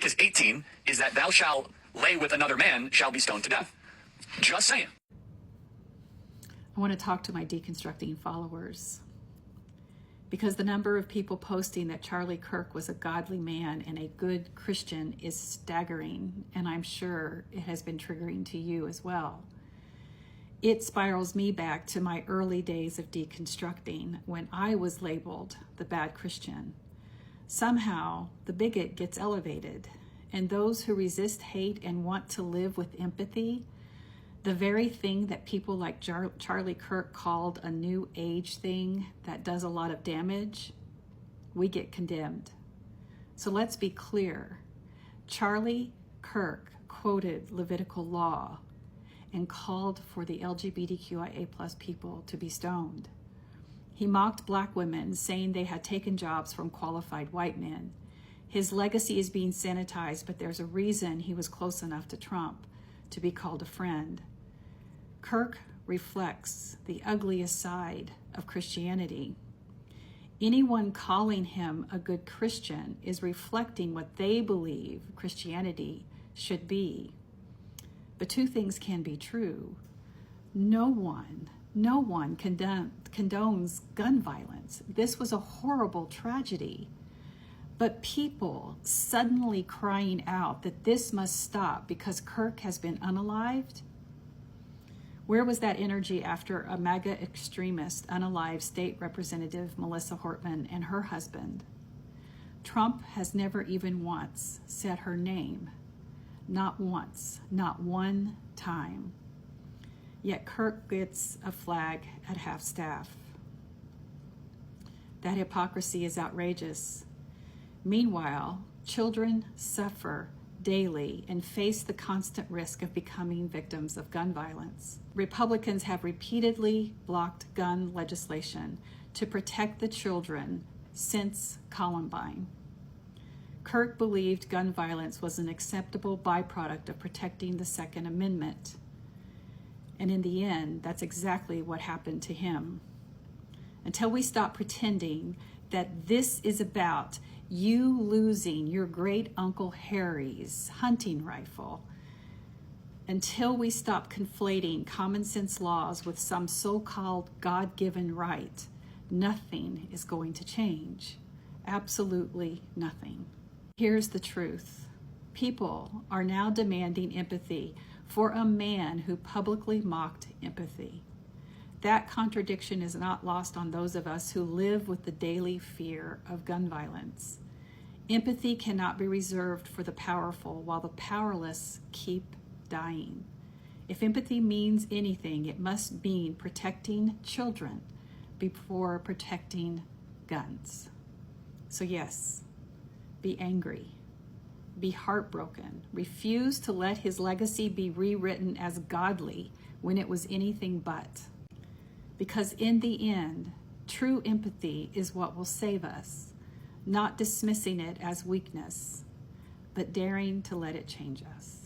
Leviticus 18 is that thou shalt lay with another man shall be stoned to death. Just saying. I want to talk to my deconstructing followers, because the number of people posting that Charlie Kirk was a godly man and a good Christian is staggering, and I'm sure it has been triggering to you as well. It spirals me back to my early days of deconstructing, when I was labeled the bad Christian. Somehow, the bigot gets elevated, and those who resist hate and want to live with empathy, the very thing that people like Charlie Kirk called a new age thing that does a lot of damage, we get condemned. So let's be clear. Charlie Kirk quoted Levitical law and called for the LGBTQIA+ people to be stoned. He mocked black women, saying they had taken jobs from qualified white men. His legacy is being sanitized, but there's a reason he was close enough to Trump to be called a friend. Kirk reflects the ugliest side of Christianity. Anyone calling him a good Christian is reflecting what they believe Christianity should be. But two things can be true. No one condones gun violence. This was a horrible tragedy. But people suddenly crying out that this must stop because Kirk has been unalived? Where was that energy after a MAGA extremist, unalived state representative Melissa Hortman and her husband? Trump has never even once said her name. Not once, not one time. Yet Kirk gets a flag at half-staff. That hypocrisy is outrageous. Meanwhile, children suffer daily and face the constant risk of becoming victims of gun violence. Republicans have repeatedly blocked gun legislation to protect the children since Columbine. Kirk believed gun violence was an acceptable byproduct of protecting the Second Amendment. And in the end, that's exactly what happened to him. Until we stop pretending that this is about you losing your great Uncle Harry's hunting rifle, until we stop conflating common sense laws with some so-called God-given right, nothing is going to change. Absolutely nothing. Here's the truth. People are now demanding empathy for a man who publicly mocked empathy. That contradiction is not lost on those of us who live with the daily fear of gun violence. Empathy cannot be reserved for the powerful while the powerless keep dying. If empathy means anything, it must mean protecting children before protecting guns. So yes, be angry, be heartbroken, refuse to let his legacy be rewritten as godly when it was anything but. Because in the end, true empathy is what will save us, not dismissing it as weakness, but daring to let it change us.